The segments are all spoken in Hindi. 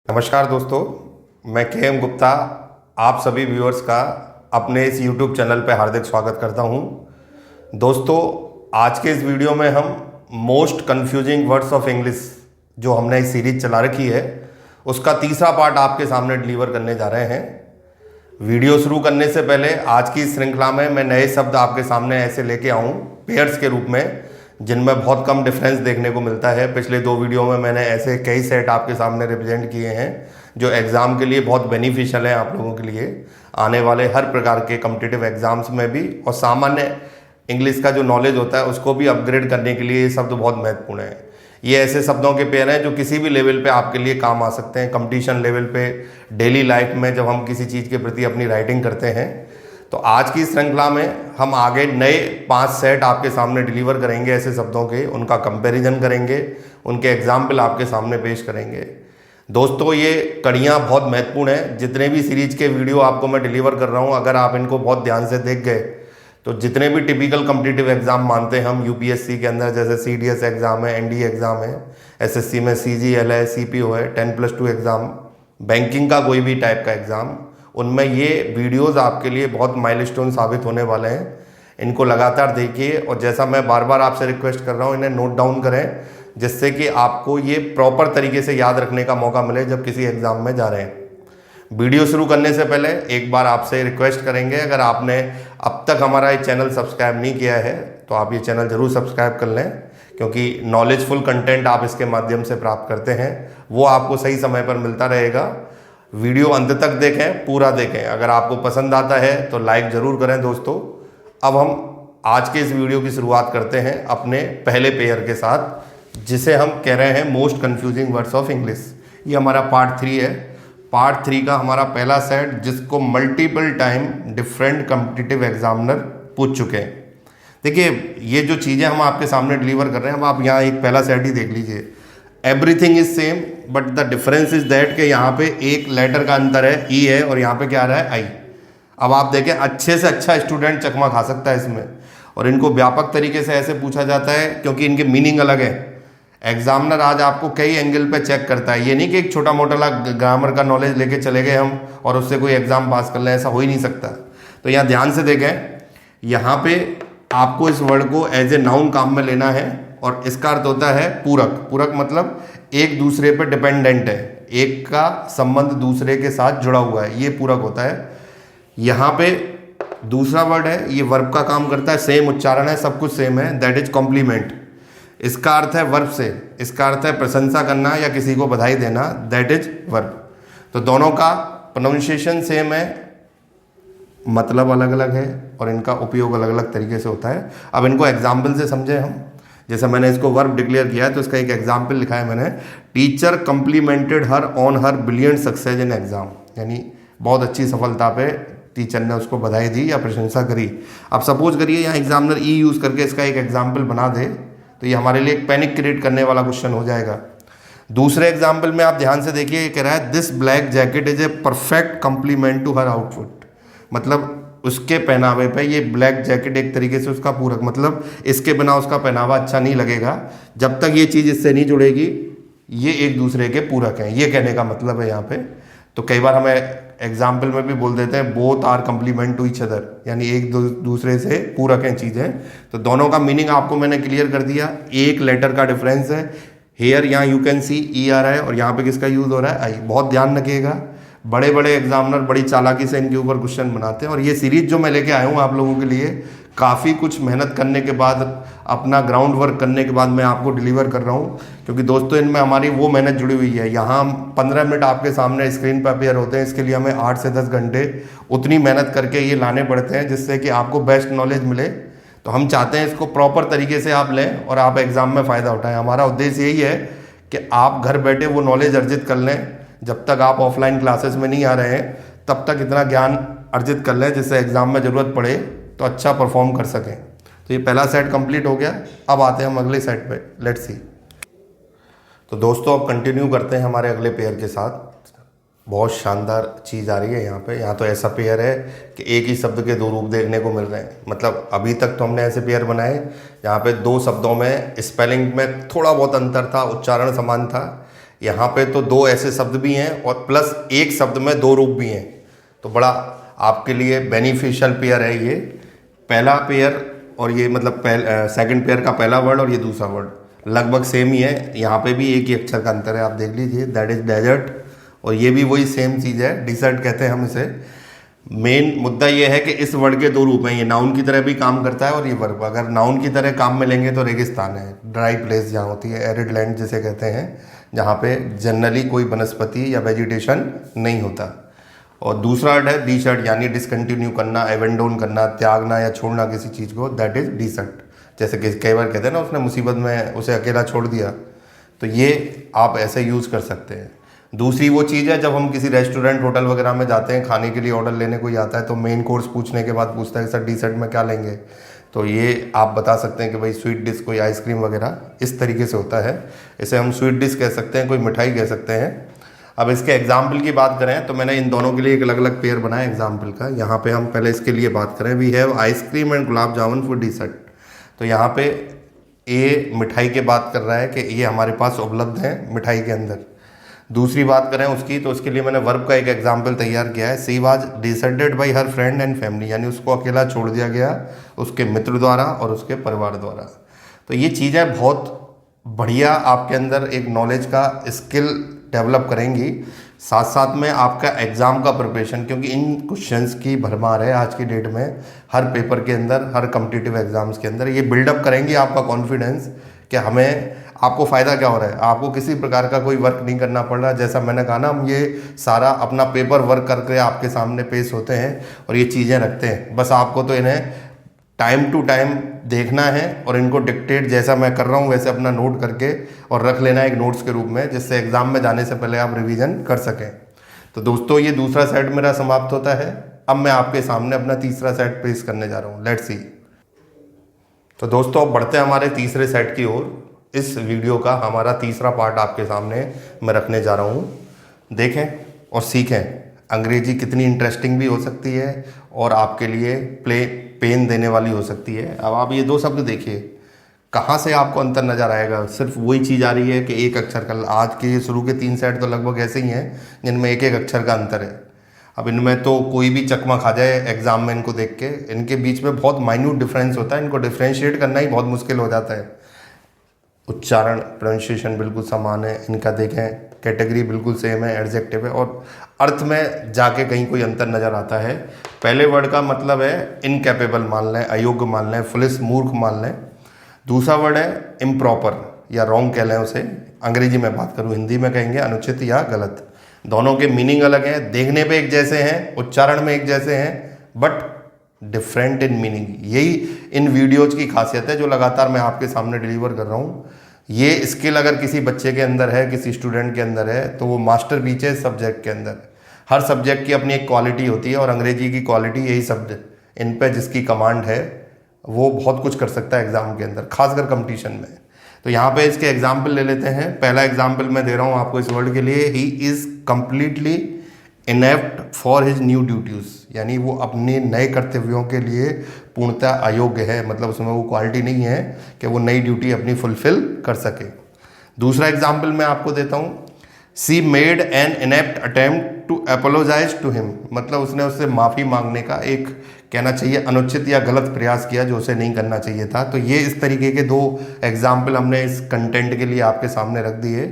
नमस्कार दोस्तों, मैं के गुप्ता आप सभी व्यूअर्स का अपने इस YouTube चैनल पर हार्दिक स्वागत करता हूं। दोस्तों, आज के इस वीडियो में हम most confusing words of English जो हमने इस सीरीज चला रखी है उसका तीसरा पार्ट आपके सामने डिलीवर करने जा रहे हैं। वीडियो शुरू करने से पहले आज की इस श्रृंखला में मैं नए शब्द आपके सामने ऐसे लेके आऊँ पेयर्स के रूप में, जिनमें बहुत कम डिफरेंस देखने को मिलता है। पिछले 2 वीडियो में मैंने ऐसे कई सेट आपके सामने रिप्रेजेंट किए हैं जो एग्ज़ाम के लिए बहुत बेनिफिशियल है आप लोगों के लिए, आने वाले हर प्रकार के कॉम्पिटिटिव एग्जाम्स में भी, और सामान्य इंग्लिश का जो नॉलेज होता है उसको भी अपग्रेड करने के लिए ये शब्द बहुत महत्वपूर्ण है। ये ऐसे शब्दों के पेयर हैं जो किसी भी लेवल पे आपके लिए काम आ सकते हैं। कंपटीशन लेवल पे, डेली लाइफ में जब हम किसी चीज़ के प्रति अपनी राइटिंग करते हैं। तो आज की श्रृंखला में हम आगे नए 5 सेट आपके सामने डिलीवर करेंगे ऐसे शब्दों के, उनका कंपैरिजन करेंगे, उनके एग्जाम्पल आपके सामने पेश करेंगे। दोस्तों, ये कड़ियाँ बहुत महत्वपूर्ण हैं। जितने भी सीरीज के वीडियो आपको मैं डिलीवर कर रहा हूँ, अगर आप इनको बहुत ध्यान से देख गए तो जितने भी टिपिकल कॉम्पिटिटिव एग्जाम मानते हैं हम यूपीएससी के अंदर, जैसे सीडीएस एग्जाम है, एनडीए एग्जाम है, एसएससी में सीजीएल है, सीपीओ है, 10+2 एग्जाम, बैंकिंग का कोई भी टाइप का एग्जाम, उनमें ये वीडियोस आपके लिए बहुत माइलस्टोन साबित होने वाले हैं। इनको लगातार देखिए और जैसा मैं बार बार आपसे रिक्वेस्ट कर रहा हूँ, इन्हें नोट डाउन करें, जिससे कि आपको ये प्रॉपर तरीके से याद रखने का मौका मिले जब किसी एग्जाम में जा रहे हैं। वीडियो शुरू करने से पहले एक बार आपसे रिक्वेस्ट करेंगे, अगर आपने अब तक हमारा ये चैनल सब्सक्राइब नहीं किया है तो आप ये चैनल ज़रूर सब्सक्राइब कर लें, क्योंकि नॉलेजफुल कंटेंट आप इसके माध्यम से प्राप्त करते हैं वो आपको सही समय पर मिलता रहेगा। वीडियो अंत तक देखें, पूरा देखें। अगर आपको पसंद आता है तो लाइक ज़रूर करें। दोस्तों, अब हम आज के इस वीडियो की शुरुआत करते हैं अपने पहले पेयर के साथ, जिसे हम कह रहे हैं most confusing words of English. ये हमारा पार्ट 3 है। पार्ट 3 का हमारा पहला सेट, जिसको multiple time different competitive examiner पूछ चुके हैं। देखिए, ये जो चीज़ें हम आपके सामने डिलीवर कर रहे हैं, अब आप यहाँ एक पहला सेट ही देख लीजिए। Everything is same but the difference is that कि यहाँ पे एक लेटर का अंतर है, ई है, और यहाँ पे क्या आ रहा है, आई। अब आप देखें, अच्छे से अच्छा स्टूडेंट चकमा खा सकता है इसमें, और इनको व्यापक तरीके से ऐसे पूछा जाता है क्योंकि इनके मीनिंग अलग है। एग्जामिनर आज आपको कई एंगल पे चेक करता है। ये नहीं कि एक छोटा मोटा ग्रामर का नॉलेज लेके चले गए हम और उससे कोई एग्जाम पास कर लें, ऐसा हो ही नहीं सकता। तो यहाँ ध्यान से देखें, यहाँ पे आपको इस वर्ड को एज ए नाउन काम में लेना है, और इसका अर्थ होता है पूरक। पूरक मतलब एक दूसरे पे डिपेंडेंट है, एक का संबंध दूसरे के साथ जुड़ा हुआ है, ये पूरक होता है। यहाँ पे दूसरा वर्ड है, ये वर्ब का काम करता है, सेम उच्चारण है, सब कुछ सेम है, दैट इज कॉम्प्लीमेंट। इसका अर्थ है वर्ब से, इसका अर्थ है प्रशंसा करना या किसी को बधाई देना, दैट इज वर्ब। तो दोनों का प्रोनाउंसिएशन सेम है, मतलब अलग अलग है, और इनका उपयोग अलग अलग तरीके से होता है। अब इनको एग्जाम्पल से समझे हम। जैसे मैंने इसको वर्ब डिक्लेयर किया है तो इसका एक एग्जाम्पल लिखा है मैंने, teacher complemented her on her brilliant success in exam, यानी बहुत अच्छी सफलता पे टीचर ने उसको बधाई दी या प्रशंसा करी। अब सपोज करिए यहाँ एग्जामिनर ई यूज़ करके इसका एक एग्जाम्पल बना दे तो ये हमारे लिए एक पैनिक क्रिएट करने वाला क्वेश्चन हो जाएगा। दूसरे एग्जाम्पल में आप ध्यान से देखिए, ये कह रहा है this black jacket is a perfect complement to her outfit, मतलब उसके पहनावे पे ये ब्लैक जैकेट एक तरीके से उसका पूरक, मतलब इसके बिना उसका पहनावा अच्छा नहीं लगेगा। जब तक ये चीज़ इससे नहीं जुड़ेगी ये एक दूसरे के पूरक हैं, ये कहने का मतलब है यहाँ पे। तो कई बार हमें एग्जाम्पल में भी बोल देते हैं both are complement to each other, यानी एक दूसरे से पूरक हैं चीज़ें। तो दोनों का मीनिंग आपको मैंने क्लियर कर दिया। एक लेटर का डिफरेंस है, हेयर यहाँ यू कैन सी ई आ रहा है और यहाँ पे किसका यूज़ हो रहा है, आई। बहुत ध्यान रखिएगा, बड़े बड़े एग्जामिनर बड़ी चालाकी से इनके ऊपर क्वेश्चन बनाते हैं। और ये सीरीज जो मैं लेके आया हूँ आप लोगों के लिए, काफ़ी कुछ मेहनत करने के बाद, अपना ग्राउंड वर्क करने के बाद मैं आपको डिलीवर कर रहा हूँ, क्योंकि दोस्तों इनमें हमारी वो मेहनत जुड़ी हुई है। यहाँ हम 15 मिनट आपके सामने स्क्रीन पर अपेयर होते हैं, इसके लिए हमें 8 से 10 घंटे उतनी मेहनत करके ये लाने पड़ते हैं, जिससे कि आपको बेस्ट नॉलेज मिले। तो हम चाहते हैं इसको प्रॉपर तरीके से आप लें और आप एग्ज़ाम में फ़ायदा उठाएं। हमारा उद्देश्य यही है कि आप घर बैठे वो नॉलेज अर्जित कर लें। जब तक आप ऑफलाइन क्लासेस में नहीं आ रहे हैं तब तक इतना ज्ञान अर्जित कर लें जिससे एग्ज़ाम में ज़रूरत पड़े तो अच्छा परफॉर्म कर सकें। तो ये पहला सेट कंप्लीट हो गया। अब आते हैं हम अगले सेट पे, लेट्स सी। तो दोस्तों अब कंटिन्यू करते हैं हमारे अगले पेयर के साथ। बहुत शानदार चीज़ आ रही है यहाँ पे। यहाँ तो ऐसा पेयर है कि एक ही शब्द के 2 रूप देखने को मिल रहे हैं। मतलब अभी तक तो हमने ऐसे पेयर बनाए जहाँ पे 2 शब्दों में स्पेलिंग में थोड़ा बहुत अंतर था, उच्चारण समान था। यहाँ पे तो दो ऐसे शब्द भी हैं और प्लस एक शब्द में दो रूप भी हैं, तो बड़ा आपके लिए बेनिफिशियल पेयर है ये। पहला पेयर और ये मतलब सेकंड पेयर का पहला वर्ड और ये दूसरा वर्ड लगभग सेम ही है, यहाँ पे भी एक ही अक्षर का अंतर है, आप देख लीजिए, दैट इज डेजर्ट, और ये भी वही सेम चीज़ है, डिसर्ट कहते हैं हम इसे। मेन मुद्दा ये है कि इस वर्ड के दो रूप हैं, ये नाउन की तरह भी काम करता है और ये वर्ब। अगर नाउन की तरह काम में लेंगे तो रेगिस्तान है, ड्राई प्लेस जहाँ होती है, एरिड लैंड जिसे कहते हैं, जहाँ पे जनरली कोई वनस्पति या वेजिटेशन नहीं होता। और दूसरा वर्ड है डिसर्ट, यानी डिसकंटिन्यू करना, एवेंडोन करना, त्यागना या छोड़ना किसी चीज़ को, दैट इज डिसर्ट। जैसे कि कई बार कहते हैं ना, उसने मुसीबत में उसे अकेला छोड़ दिया, तो ये आप ऐसे यूज़ कर सकते हैं। दूसरी वो चीज़ है जब हम किसी रेस्टोरेंट होटल वगैरह में जाते हैं, खाने के लिए ऑर्डर लेने कोई आता है तो मेन कोर्स पूछने के बाद पूछता है सर डिसर्ट में क्या लेंगे, तो ये आप बता सकते हैं कि भाई स्वीट डिश, कोई आइसक्रीम वगैरह, इस तरीके से होता है। इसे हम स्वीट डिश कह सकते हैं, कोई मिठाई कह सकते हैं। अब इसके एग्जाम्पल की बात करें तो मैंने इन दोनों के लिए एक अलग अलग पेयर बनाया एग्जाम्पल का। यहाँ पे हम पहले इसके लिए बात करें, we have ice cream and gulab jamun for dessert. तो यहाँ पे ए मिठाई के बात कर रहा है कि ये हमारे पास उपलब्ध है मिठाई के अंदर। दूसरी बात करें उसकी, तो उसके लिए मैंने वर्ब का एक एग्जाम्पल तैयार किया है, she was deserted by her friend and family, यानी उसको अकेला छोड़ दिया गया उसके मित्र द्वारा और उसके परिवार द्वारा। तो ये चीज़ें बहुत बढ़िया आपके अंदर एक नॉलेज का स्किल डेवलप करेंगी, साथ साथ में आपका एग्ज़ाम का प्रिपरेशन, क्योंकि इन क्वेश्चंस की भरमार है आज की डेट में, हर पेपर के अंदर, हर कॉम्पिटिटिव एग्जाम्स के अंदर। ये बिल्डअप करेंगी आपका कॉन्फिडेंस कि हमें, आपको फ़ायदा क्या हो रहा है, आपको किसी प्रकार का कोई वर्क नहीं करना पड़ रहा। जैसा मैंने कहा ना, हम ये सारा अपना पेपर वर्क करके आपके सामने पेश होते हैं और ये चीज़ें रखते हैं, बस आपको तो इन्हें टाइम टू टाइम देखना है और इनको डिक्टेट जैसा मैं कर रहा हूँ वैसे अपना नोट करके और रख लेना है एक नोट्स के रूप में, जिससे एग्ज़ाम में जाने से पहले आप रिवीजन कर सकें। तो दोस्तों ये दूसरा सेट मेरा समाप्त होता है। अब मैं आपके सामने अपना तीसरा सेट पेश करने जा रहा हूँ, लेट्स सी। तो दोस्तों अब बढ़ते हैं हमारे तीसरे सेट की ओर। इस वीडियो का हमारा तीसरा पार्ट आपके सामने मैं रखने जा रहा हूँ। देखें और सीखें अंग्रेजी कितनी इंटरेस्टिंग भी हो सकती है और आपके लिए पेन देने वाली हो सकती है। अब आप ये दो शब्द देखिए, कहाँ से आपको अंतर नज़र आएगा, सिर्फ वही चीज़ आ रही है कि एक अक्षर का। आज के शुरू के 3 सेट तो लगभग ऐसे ही हैं जिनमें एक एक अक्षर का अंतर है। अब इनमें तो कोई भी चकमा खा जाए एग्जाम में इनको देख के, इनके बीच में बहुत माइन्यूट डिफरेंस होता है, इनको डिफ्रेंशिएट करना ही बहुत मुश्किल हो जाता है। उच्चारण, प्रोनाउंसिएशन बिल्कुल समान है इनका, देखें कैटेगरी बिल्कुल सेम है, एडजेक्टिव है, और अर्थ में जाके कहीं कोई अंतर नज़र आता है। पहले वर्ड का मतलब है इनकैपेबल मान लें, अयोग्य मान लें, फुलिश मूर्ख मान लें। दूसरा वर्ड है इम्प्रॉपर या रॉन्ग कह लें उसे, अंग्रेजी में बात करूँ, हिंदी में कहेंगे अनुचित या गलत। दोनों के मीनिंग अलग हैं, देखने पे एक जैसे हैं, उच्चारण में एक जैसे हैं, बट डिफरेंट इन मीनिंग। यही इन वीडियोज की खासियत है जो लगातार मैं आपके सामने डिलीवर कर रहा हूँ। ये स्किल अगर किसी बच्चे के अंदर है, किसी स्टूडेंट के अंदर है, तो वो मास्टर पीस है सब्जेक्ट के अंदर। हर सब्जेक्ट की अपनी एक क्वालिटी होती है और अंग्रेजी की क्वालिटी यही शब्द, इन पे जिसकी कमांड है वो बहुत कुछ कर सकता है एग्जाम के अंदर, खासकर कंपटीशन में। तो यहाँ पे इसके एग्जाम्पल ले लेते हैं। पहला एग्जाम्पल मैं दे रहा हूँ आपको इस वर्ड के लिए, he is completely inept for his new duties, यानी वो अपने नए कर्तव्यों के लिए पूर्णतः अयोग्य है, मतलब उसमें वो क्वालिटी नहीं है कि वो नई ड्यूटी अपनी फुलफिल कर सके। दूसरा एग्जाम्पल मैं आपको देता हूँ, she made an inept attempt to apologise to him, मतलब उसने उससे माफ़ी मांगने का एक, कहना चाहिए अनुचित या गलत प्रयास किया जो उसे नहीं करना चाहिए था। तो ये इस तरीके के 2 एग्जाम्पल हमने इस कंटेंट के लिए आपके सामने रख दिए।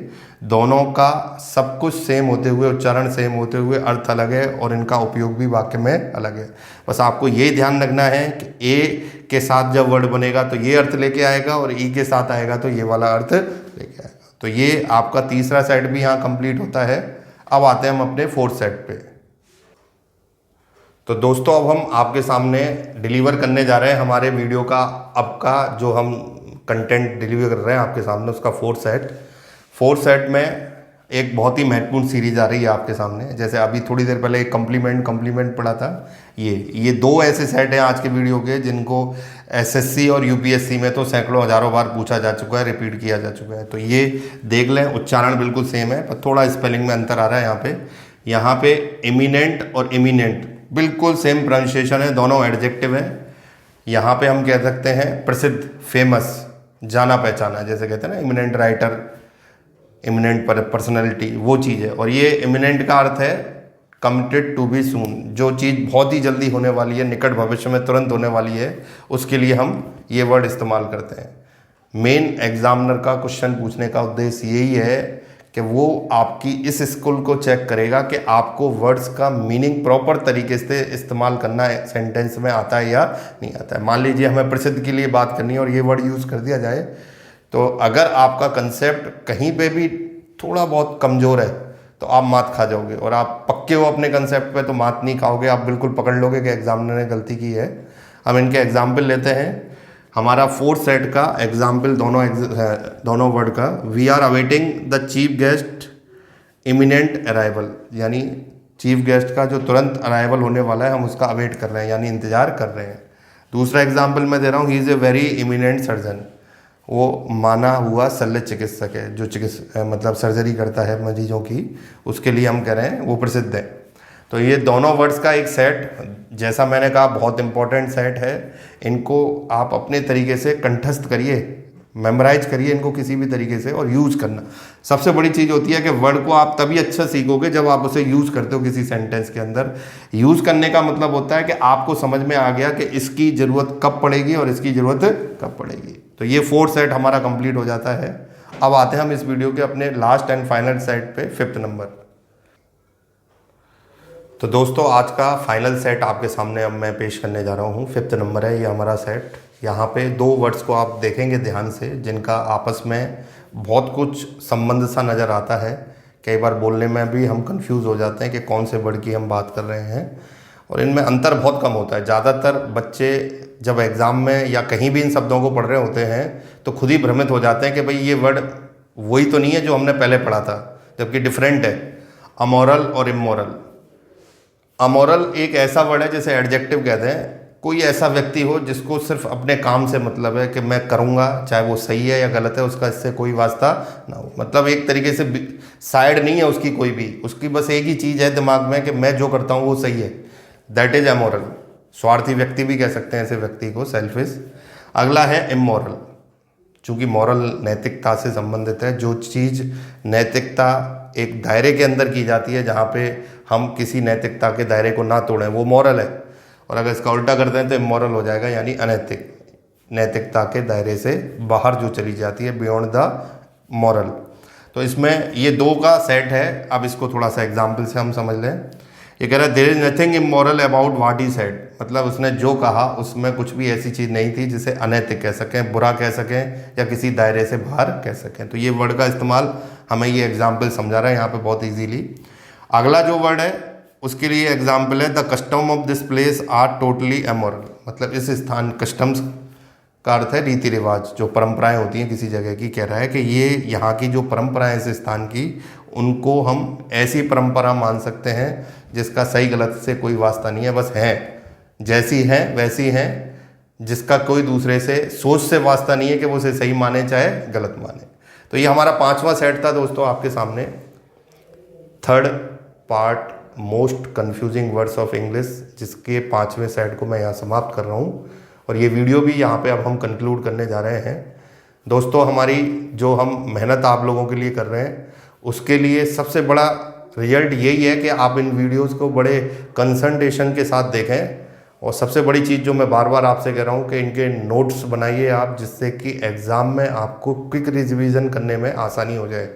दोनों का सब कुछ सेम होते हुए, उच्चारण सेम होते हुए, अर्थ अलग है और इनका उपयोग भी वाक्य में अलग है। बस आपको ये ध्यान रखना है कि ए के साथ जब वर्ड बनेगा तो ये अर्थ लेके आएगा और ई के साथ आएगा तो ये वाला अर्थ लेके आएगा। तो ये आपका तीसरा सेट भी यहाँ कंप्लीट होता है। अब आते हैं हम अपने 4th सेट पे। तो दोस्तों अब हम आपके सामने डिलीवर करने जा रहे हैं हमारे वीडियो का अब का जो हम कंटेंट डिलीवर कर रहे हैं आपके सामने, उसका 4th सेट। 4th सेट में एक बहुत ही महत्वपूर्ण सीरीज आ रही है आपके सामने। जैसे अभी थोड़ी देर पहले एक कम्प्लीमेंट पढ़ा था, ये 2 ऐसे सेट हैं आज के वीडियो के जिनको एसएससी और यूपीएससी में तो सैकड़ों हज़ारों बार पूछा जा चुका है, रिपीट किया जा चुका है। तो ये देख लें, उच्चारण बिल्कुल सेम है पर थोड़ा स्पेलिंग में अंतर आ रहा है। यहाँ पे इमिनेंट और इमिनेंट बिल्कुल सेम प्रोनाउंसिएशन है, दोनों एडजेक्टिव हैं। यहाँ पे हम कह सकते हैं प्रसिद्ध, फेमस, जाना पहचाना, जैसे कहते हैं ना इमिनेंट राइटर, इमिनेंट पर्सनैलिटी, वो चीज़ है। और ये इमिनेंट का अर्थ है कमिटेड टू बी सून, जो चीज़ बहुत ही जल्दी होने वाली है, निकट भविष्य में तुरंत होने वाली है, उसके लिए हम ये वर्ड इस्तेमाल करते हैं। मेन एग्जामिनर का क्वेश्चन पूछने का उद्देश्य यही है कि वो आपकी इस स्किल को चेक करेगा कि आपको वर्ड्स का मीनिंग प्रॉपर तरीके से इस्तेमाल करना सेंटेंस में आता है या नहीं आता है। मान लीजिए हमें प्रसिद्ध के लिए बात करनी है और ये वर्ड यूज़ कर दिया जाए, तो अगर आपका कंसेप्ट कहीं पे भी थोड़ा बहुत कमज़ोर है तो आप मात खा जाओगे, और आप पक्के हो अपने कंसेप्ट पे तो मात नहीं खाओगे, आप बिल्कुल पकड़ लोगे कि एग्जामिनर ने गलती की है। हम इनके एग्जाम्पल लेते हैं। हमारा 4th सेट का एग्जाम्पल दोनों वर्ड का, we are awaiting the chief guest imminent arrival, यानी चीफ गेस्ट का जो तुरंत अराइवल होने वाला है हम उसका अवेट कर रहे हैं, यानी इंतजार कर रहे हैं। दूसरा एग्जाम्पल मैं दे रहा हूँ, he is a very eminent surgeon, वो माना हुआ शल्य चिकित्सक है, जो मतलब सर्जरी करता है मरीजों की, उसके लिए हम कह रहे हैं वो प्रसिद्ध है। तो ये दोनों वर्ड्स का एक सेट, जैसा मैंने कहा बहुत इंपॉर्टेंट सेट है, इनको आप अपने तरीके से कंठस्थ करिए, मेमोराइज करिए इनको किसी भी तरीके से, और यूज़ करना सबसे बड़ी चीज़ होती है कि वर्ड को आप तभी अच्छा सीखोगे जब आप उसे यूज़ करते हो किसी सेंटेंस के अंदर। यूज़ करने का मतलब होता है कि आपको समझ में आ गया कि इसकी ज़रूरत कब पड़ेगी और इसकी ज़रूरत कब पड़ेगी। तो ये 4th सेट हमारा कंप्लीट हो जाता है। अब आते हैं हम इस वीडियो के अपने लास्ट एंड फाइनल सेट पे, 5th नंबर। तो दोस्तों आज का फाइनल सेट आपके सामने अब मैं पेश करने जा रहा हूँ। 5th नंबर है ये हमारा सेट। यहाँ पे 2 वर्ड्स को आप देखेंगे ध्यान से, जिनका आपस में बहुत कुछ संबंध सा नज़र आता है। कई बार बोलने में भी हम कंफ्यूज हो जाते हैं कि कौन से वर्ड की हम बात कर रहे हैं, और इनमें अंतर बहुत कम होता है। ज़्यादातर बच्चे जब एग्ज़ाम में या कहीं भी इन शब्दों को पढ़ रहे होते हैं तो खुद ही भ्रमित हो जाते हैं कि भाई ये वर्ड वही तो नहीं है जो हमने पहले पढ़ा था, जबकि डिफरेंट है। अमोरल और इमोरल। अमोरल एक ऐसा वर्ड है जैसे एडजेक्टिव कहते हैं, कोई ऐसा व्यक्ति हो जिसको सिर्फ अपने काम से मतलब है कि मैं करूँगा, चाहे वो सही है या गलत है, उसका इससे कोई वास्ता ना हो। मतलब एक तरीके से साइड नहीं है उसकी कोई भी, उसकी बस एक ही चीज़ है दिमाग में कि मैं जो करता हूँ वो सही है। That is amoral. स्वार्थी व्यक्ति भी कह सकते हैं ऐसे व्यक्ति को, सेल्फिश। अगला है इमोरल। चूँकि मॉरल नैतिकता से संबंधित है, जो चीज़ नैतिकता एक दायरे के अंदर की जाती है, जहाँ पे हम किसी नैतिकता के दायरे को ना तोड़ें, वो मॉरल है। और अगर इसका उल्टा करते हैं तो इमोरल हो जाएगा, यानी अनैतिक, नैतिकता के दायरे से बाहर जो चली जाती है, बियॉन्ड द मॉरल। तो इसमें ये 2 का सेट है। अब इसको थोड़ा सा एग्जाम्पल से हम समझ लें। ये कह रहा है there is nothing immoral about what he said, मतलब उसने जो कहा उसमें कुछ भी ऐसी चीज़ नहीं थी जिसे अनैतिक कह सकें, बुरा कह सकें या किसी दायरे से बाहर कह सकें। तो ये वर्ड का इस्तेमाल हमें ये एग्जाम्पल समझा रहा है यहाँ पे बहुत ईजीली। अगला जो वर्ड है उसके लिए एग्जाम्पल है the custom of this place are totally amoral, मतलब इस स्थान, कस्टम्स का अर्थ है रीति रिवाज, जो परंपराएं होती हैं किसी जगह की। कह रहा है कि ये यहाँ की जो परंपराएं इस स्थान की, उनको हम ऐसी परंपरा मान सकते हैं जिसका सही गलत से कोई वास्ता नहीं है, बस हैं जैसी हैं वैसी हैं, जिसका कोई दूसरे से सोच से वास्ता नहीं है कि वो उसे सही माने चाहे गलत माने। तो ये हमारा 5वां सेट था दोस्तों आपके सामने। 3rd part, most confusing words of English, जिसके 5वें सेट को मैं यहाँ समाप्त कर रहा हूँ, और ये वीडियो भी यहाँ पे अब हम कंक्लूड करने जा रहे हैं। दोस्तों हमारी जो हम मेहनत आप लोगों के लिए कर रहे हैं, उसके लिए सबसे बड़ा रिजल्ट यही है कि आप इन वीडियोस को बड़े कंसंट्रेशन के साथ देखें, और सबसे बड़ी चीज़ जो मैं बार बार आपसे कह रहा हूँ कि इनके नोट्स बनाइए आप, जिससे कि एग्ज़ाम में आपको क्विक रिविज़न करने में आसानी हो जाए।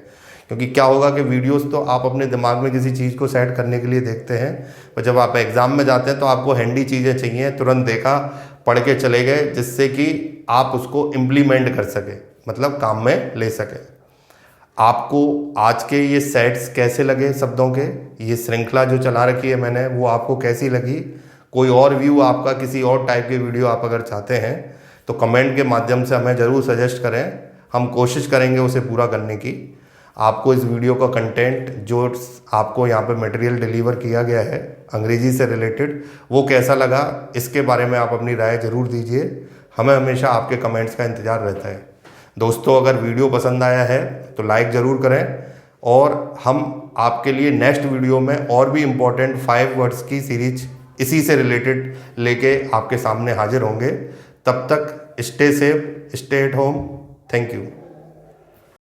क्योंकि क्या होगा कि वीडियोस तो आप अपने दिमाग में किसी चीज़ को सेट करने के लिए देखते हैं, और जब आप एग्ज़ाम में जाते हैं तो आपको हैंडी चीज़ें चाहिए, तुरंत देखा, पढ़ के चले गए, जिससे कि आप उसको इम्प्लीमेंट कर सके, मतलब काम में ले सके। आपको आज के ये सेट्स कैसे लगे शब्दों के, ये श्रृंखला जो चला रखी है मैंने, वो आपको कैसी लगी? कोई और व्यू आपका, किसी और टाइप के वीडियो आप अगर चाहते हैं तो कमेंट के माध्यम से हमें ज़रूर सजेस्ट करें, हम कोशिश करेंगे उसे पूरा करने की। आपको इस वीडियो का कंटेंट, जो आपको यहाँ पे मटेरियल डिलीवर किया गया है अंग्रेजी से रिलेटेड, वो कैसा लगा, इसके बारे में आप अपनी राय ज़रूर दीजिए। हमें हमेशा आपके कमेंट्स का इंतज़ार रहता है। दोस्तों अगर वीडियो पसंद आया है तो लाइक ज़रूर करें, और हम आपके लिए नेक्स्ट वीडियो में और भी इम्पोर्टेंट 5 वर्ड्स की सीरीज इसी से रिलेटेड लेके आपके सामने हाजिर होंगे। तब तक stay safe, stay at home. Thank you.